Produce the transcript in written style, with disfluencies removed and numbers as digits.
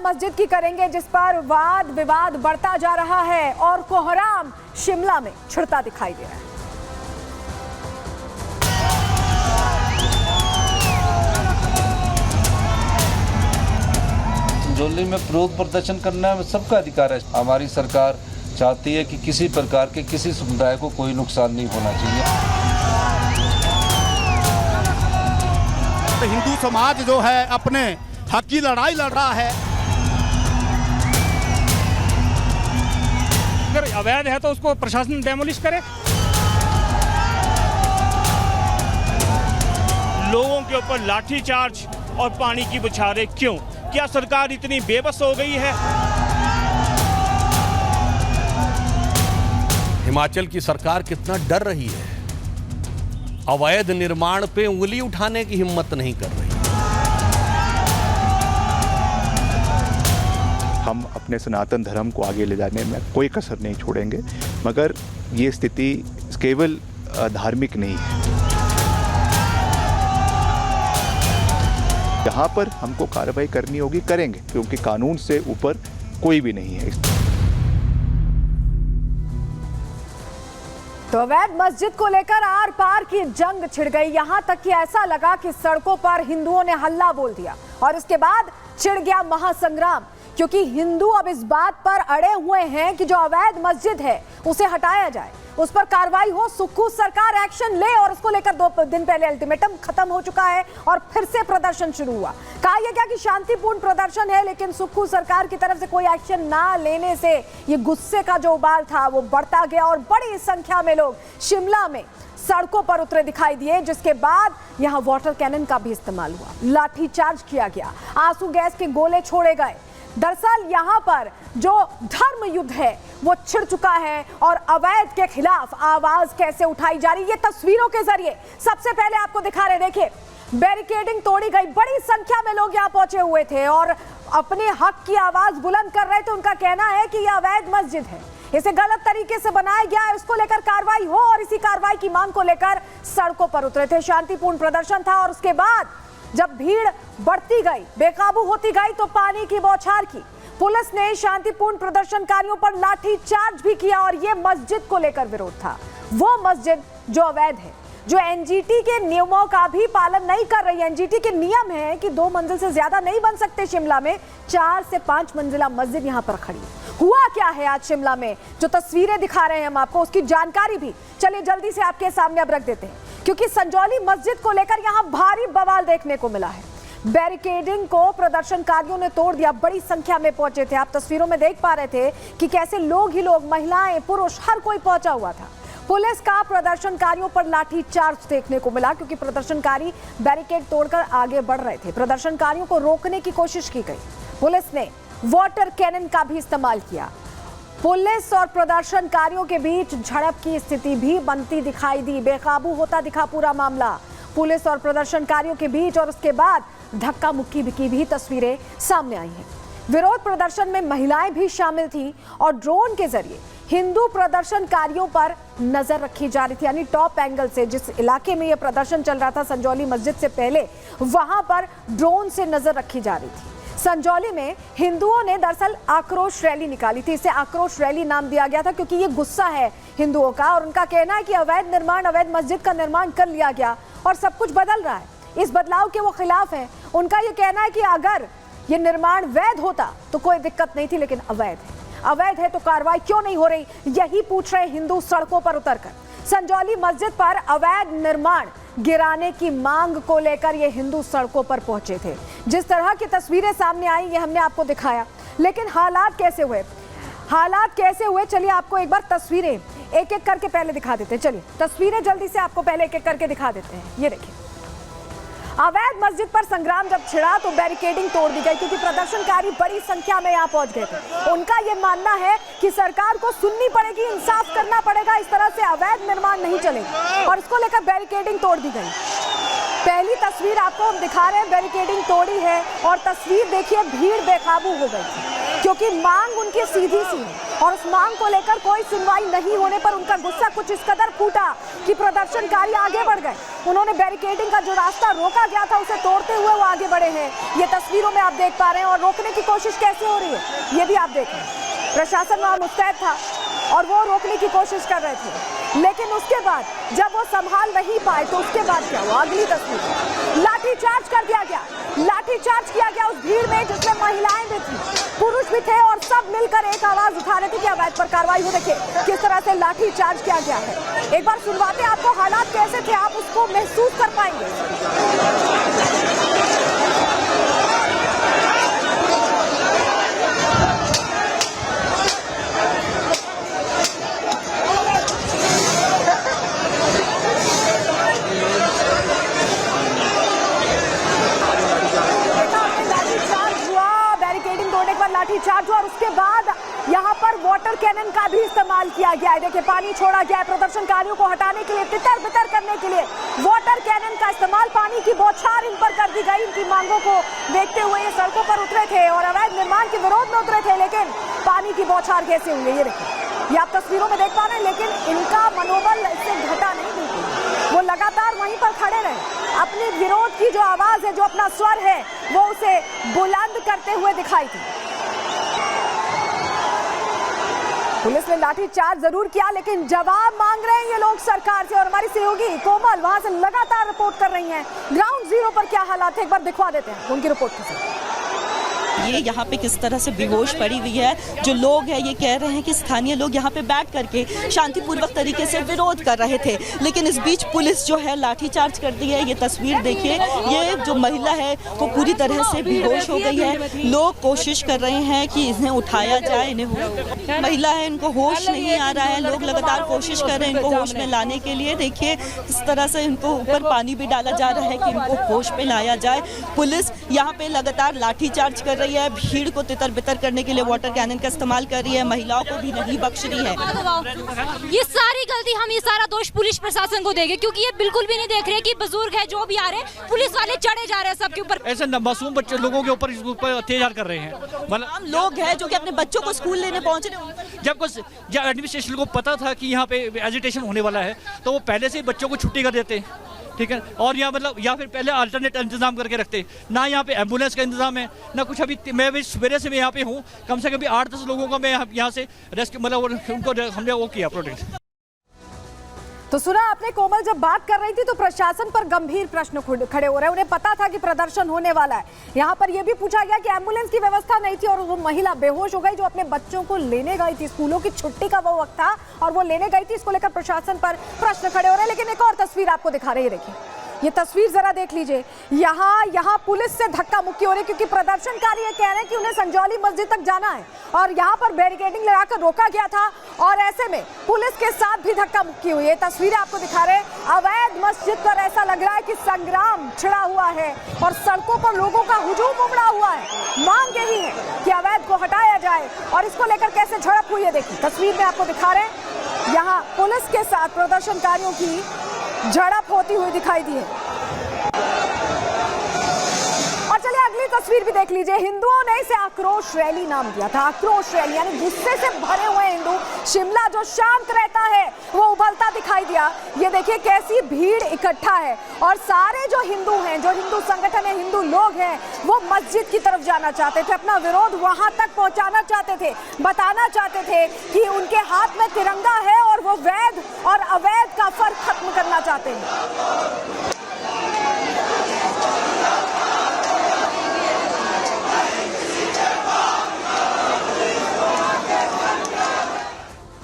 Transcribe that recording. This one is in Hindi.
मस्जिद की करेंगे, जिस पर वाद विवाद बढ़ता जा रहा है और कोहराम शिमला में छिड़ता दिखाई दे रहा है। संजौली में विरोध प्रदर्शन करना सबका अधिकार है। हमारी सरकार चाहती है कि किसी प्रकार के किसी समुदाय को कोई नुकसान नहीं होना चाहिए। हिंदू समाज जो है अपने हक की लड़ाई लड़ रहा है। अगर अवैध है तो उसको प्रशासन डेमोलिश करे। लोगों के ऊपर लाठीचार्ज और पानी की बौछारें क्यों? क्या सरकार इतनी बेबस हो गई है? हिमाचल की सरकार कितना डर रही है, अवैध निर्माण पे उंगली उठाने की हिम्मत नहीं कर रही। हम अपने सनातन धर्म को आगे ले जाने में कोई कसर नहीं छोड़ेंगे, मगर ये स्थिति केवल धार्मिक नहीं है। जहाँ पर हमको कार्रवाई करनी होगी करेंगे, क्योंकि कानून से ऊपर कोई भी नहीं है। तो अवैध मस्जिद को लेकर आर पार की जंग छिड़ गई। यहां तक कि ऐसा लगा कि सड़कों पर हिंदुओं ने हल्ला बोल दिया और इसके बाद छिड़ गया महासंग्राम, क्योंकि हिंदू अब इस बात पर अड़े हुए हैं कि जो अवैध मस्जिद है उसे हटाया जाए, उस पर कार्रवाई हो, सुक्खू सरकार एक्शन ले। और इसको लेकर 2 दिन पहले अल्टीमेटम खत्म हो चुका है और फिर से प्रदर्शन शुरू हुआ। कहा यह क्या कि शांतिपूर्ण प्रदर्शन है, लेकिन सुक्खू सरकार की तरफ से कोई एक्शन ना लेने से ये गुस्से का जो उबाल था वो बढ़ता गया और बड़ी संख्या में लोग शिमला में सड़कों पर उतरे दिखाई दिए, जिसके बाद यहां वाटर कैनन का भी इस्तेमाल हुआ, लाठीचार्ज किया गया, आंसू गैस के गोले छोड़े गए। दरअसल यहां पर जो धर्म युद्ध है वो छिड़ चुका है और अवैध के खिलाफ आवाज कैसे उठाई जा रही है, ये तस्वीरों के जरिए सबसे पहले आपको दिखा रहे। देखिए, बैरिकेडिंग तोड़ी गई, बड़ी संख्या में लोग यहां पहुंचे हुए थे और अपने हक की आवाज बुलंद कर रहे थे। उनका कहना है कि यह अवैध मस्जिद है, इसे गलत तरीके से बनाया गया है, इसको लेकर कार्रवाई हो, और इसी कार्रवाई की मांग को लेकर सड़कों पर उतरे थे। शांतिपूर्ण प्रदर्शन था और उसके बाद जब भीड़ बढ़ती गई, बेकाबू होती गई, तो पानी की बौछार की। पुलिस ने शांतिपूर्ण प्रदर्शनकारियों पर लाठीचार्ज भी किया और यह मस्जिद को लेकर विरोध था, वो मस्जिद जो अवैध है, जो एनजीटी के नियमों का भी पालन नहीं कर रही है। एनजीटी के नियम है कि 2 मंजिल से ज्यादा नहीं बन सकते शिमला में, 4 से 5 मंजिला मस्जिद यहां पर खड़ी है। हुआ क्या है आज शिमला में, जो तस्वीरें दिखा रहे हैं हम आपको, उसकी जानकारी भी चलिए जल्दी से आपके सामने अब रख देते हैं, क्योंकि संजौली मस्जिद को लेकर यहां भारी बवाल देखने को मिला है। बैरिकेडिंग को प्रदर्शनकारियों ने तोड़ दिया, बड़ी संख्या में पहुंचे थे। आप तस्वीरों में देख पा रहे थे कि कैसे लोग ही लोग, महिलाएं, पुरुष, हर कोई पहुंचा हुआ था। पुलिस का प्रदर्शनकारियों पर लाठीचार्ज देखने को मिला, क्योंकि प्रदर्शनकारी बैरिकेड तोड़कर आगे बढ़ रहे थे। प्रदर्शनकारियों को रोकने की कोशिश की गई, पुलिस ने वाटर कैनन का भी इस्तेमाल किया। पुलिस और प्रदर्शनकारियों के बीच झड़प की स्थिति भी बनती दिखाई दी, बेकाबू होता दिखा पूरा मामला पुलिस और प्रदर्शनकारियों के बीच, और उसके बाद धक्का मुक्की की भी तस्वीरें सामने आई हैं। विरोध प्रदर्शन में महिलाएं भी शामिल थी और ड्रोन के जरिए हिंदू प्रदर्शनकारियों पर नजर रखी जा रही थी, यानी टॉप एंगल से। जिस इलाके में यह प्रदर्शन चल रहा था संजौली मस्जिद से पहले, वहां पर ड्रोन से नजर रखी जा रही थी। संजौली में हिंदुओं ने दरअसल आक्रोश रैली निकाली थी, इसे आक्रोश रैली नाम दिया गया था, क्योंकि ये गुस्सा है हिंदुओं का और उनका कहना है कि अवैध निर्माण, अवैध मस्जिद का निर्माण कर लिया गया और सब कुछ बदल रहा है। इस बदलाव के वो खिलाफ हैं। उनका ये कहना है कि अगर ये निर्माण वैध होता तो कोई दिक्कत नहीं थी, लेकिन अवैध है तो कार्रवाई क्यों नहीं हो रही, यही पूछ रहे हिंदू सड़कों पर उतरकर। संजौली मस्जिद पर अवैध निर्माण गिराने की मांग को लेकर ये हिंदू सड़कों पर पहुंचे थे। जिस तरह की तस्वीरें सामने आई ये हमने आपको दिखाया, लेकिन हालात कैसे हुए चलिए आपको एक बार तस्वीरें एक एक करके पहले दिखा देते हैं। चलिए तस्वीरें जल्दी से आपको पहले एक एक करके दिखा देते हैं। ये देखिए, अवैध मस्जिद पर संग्राम जब छिड़ा तो बैरिकेडिंग तोड़ दी गई, क्योंकि प्रदर्शनकारी बड़ी संख्या में यहाँ पहुंच गए थे। उनका ये मानना है कि सरकार को सुननी पड़ेगी, इंसाफ करना पड़ेगा, इस तरह से अवैध निर्माण नहीं चलेगा, और इसको लेकर बैरिकेडिंग तोड़ दी गई। पहली तस्वीर आपको हम दिखा रहे हैं, बैरिकेडिंग तोड़ी है और तस्वीर देखिए, भीड़ बेकाबू हो गई, क्योंकि मांग उनकी सीधी सी है और उस मांग को लेकर कोई सुनवाई नहीं होने पर उनका गुस्सा कुछ इस कदर फूटा कि प्रदर्शनकारी आगे बढ़ गए। उन्होंने बैरिकेडिंग का जो रास्ता रोका गया था उसे तोड़ते हुए वो आगे बढ़े हैं। ये तस्वीरों में आप देख पा रहे हैं और रोकने की कोशिश कैसे हो रही है ये भी आप देखें। प्रशासन वहां मुस्तैद था और वो रोकने की कोशिश कर रहे थे, लेकिन उसके बाद जब वो संभाल नहीं पाए तो उसके बाद क्या हुआ? अगली तस्वीर, लाठीचार्ज कर दिया गया। लाठीचार्ज किया गया उस भीड़ में जिसमें महिलाएं भी थी, पुरुष भी थे और सब मिलकर एक आवाज उठा रहे थे कि अवैध पर कार्रवाई हो। देखिए किस तरह से लाठीचार्ज किया गया है। एक बार सुनवाते आपको हालात कैसे थे, आप उसको महसूस कर पाएंगे। लाठीचार्ज हुआ और उसके बाद यहाँ पर वाटर कैनन का भी इस्तेमाल किया गया है। देखिए पानी छोड़ा गया है प्रदर्शनकारियों को हटाने के लिए, तितर बितर करने के लिए वाटर कैनन का इस्तेमाल, पानी की बौछार इन पर कर दी गई। इनकी मांगों को देखते हुए ये सड़कों पर उतरे थे और अवैध निर्माण के विरोध में उतरे थे, लेकिन पानी की बौछार कैसे हुई ये देखिए, ये आप तस्वीरों में देख पा रहे हैं। लेकिन इनका मनोबल इससे घटा नहीं, बिल्कुल वो लगातार वहीं पर खड़े रहे। अपने विरोध की जो आवाज है, जो अपना स्वर है, वो उसे बुलंद करते हुए दिखाई थी। पुलिस ने लाठीचार्ज जरूर किया लेकिन जवाब मांग रहे हैं ये लोग सरकार से। और हमारी सहयोगी कोमल वहां से लगातार रिपोर्ट कर रही हैं ग्राउंड जीरो पर क्या हालात है, एक बार दिखवा देते हैं उनकी रिपोर्ट के साथ। ये यहाँ पे किस तरह से बेहोश पड़ी हुई है। जो लोग हैं ये कह रहे हैं कि स्थानीय लोग यहाँ पे बैठ करके शांतिपूर्वक तरीके से विरोध कर रहे थे, लेकिन इस बीच पुलिस जो है लाठीचार्ज कर दी है। ये तस्वीर देखिए, ये जो महिला है वो पूरी तरह से बेहोश हो गई है। लोग कोशिश कर रहे हैं कि इन्हें उठाया जाए, इन्हें महिला है इनको होश नहीं आ रहा है। लोग लगातार कोशिश कर रहे हैं इनको होश में लाने के लिए। देखिए किस तरह से इनको ऊपर पानी भी डाला जा रहा है कि इनको होश में लाया जाए। पुलिस यहाँ पे लगातार लाठीचार्ज कर रही है, भीड़ को तितर बितर करने के लिए वाटर कैनन का इस्तेमाल कर रही है, महिलाओं को भी नहीं बख्श रही है। ये सारी गलती, हम ये सारा दोष पुलिस प्रशासन को देंगे क्योंकि ये बिल्कुल भी नहीं देख रहे कि बुजुर्ग है जो भी आ रहे हैं, पुलिस वाले चढ़े जा रहे हैं सबके ऊपर। ऐसे मासूम बच्चे लोगों के ऊपर अत्याचार कर रहे हैं। हम लोग हैं जो कि अपने बच्चों को स्कूल लेने पहुंच रहे हैं। जब एडमिनिस्ट्रेशन को पता था कि यहाँ पे एजिटेशन होने वाला है तो वो पहले से ही बच्चों को छुट्टी कर देते, ठीक है। और यहाँ मतलब या फिर पहले अल्टरनेट इंतजाम करके रखते, ना यहाँ पे एम्बुलेंस का इंतजाम है ना कुछ। अभी मैं भी सवेरे से मैं यहाँ पे हूँ, कम से कम भी 8-10 लोगों को मैं यहाँ से रेस्क्यू मतलब उनको हमने वो किया प्रोटेक्ट। तो सुना आपने, कोमल जब बात कर रही थी तो प्रशासन पर गंभीर प्रश्न खड़े हो रहे हैं। उन्हें पता था कि प्रदर्शन होने वाला है। यहाँ पर यह भी पूछा गया कि एम्बुलेंस की व्यवस्था नहीं थी और वो महिला बेहोश हो गई जो अपने बच्चों को लेने गई थी। स्कूलों की छुट्टी का वो वक्त था और वो लेने गई थी। इसको लेकर प्रशासन पर प्रश्न खड़े हो रहे हैं। लेकिन एक और तस्वीर आपको दिखा रही है, देखिए ये तस्वीर जरा देख लीजिए। यहाँ पुलिस से धक्का मुक्की हो रही है क्योंकि प्रदर्शनकारी ये कह रहे हैं कि उन्हें संजौली मस्जिद तक जाना है और यहाँ पर बैरिकेडिंग लगाकर रोका गया था और ऐसे में पुलिस के साथ भी धक्का मुक्की हुई है। तस्वीरें आपको दिखा रहे हैं। अवैध मस्जिद पर ऐसा लग रहा है कि संग्राम छिड़ा हुआ है और सड़कों पर लोगों का हुजूम उमड़ा हुआ है। मांग यही है कि अवैध को हटाया जाए और इसको लेकर कैसे झड़प हुई है देखिए तस्वीर में आपको दिखा रहे हैं। यहाँ पुलिस के साथ प्रदर्शनकारियों की झड़प होती हुई दिखाई दी है। और चलिए अगली तस्वीर भी देख लीजिए। हिंदुओं ने इसे आक्रोश रैली नाम दिया था। आक्रोश रैली यानी गुस्से से भरे हुए हिंदू। शिमला जो शांत रहता है वो उबलता दिखाई दिया। ये देखिए कैसी भीड़ इकट्ठा है और सारे जो हिंदू हैं, जो हिंदू संगठन है, हिंदू लोग हैं, वो मस्जिद की तरफ जाना चाहते थे, अपना विरोध वहां तक पहुंचाना चाहते थे, बताना चाहते थे कि उनके हाथ में तिरंगा है और वो वैध और अवैध का फर्क खत्म करना चाहते हैं।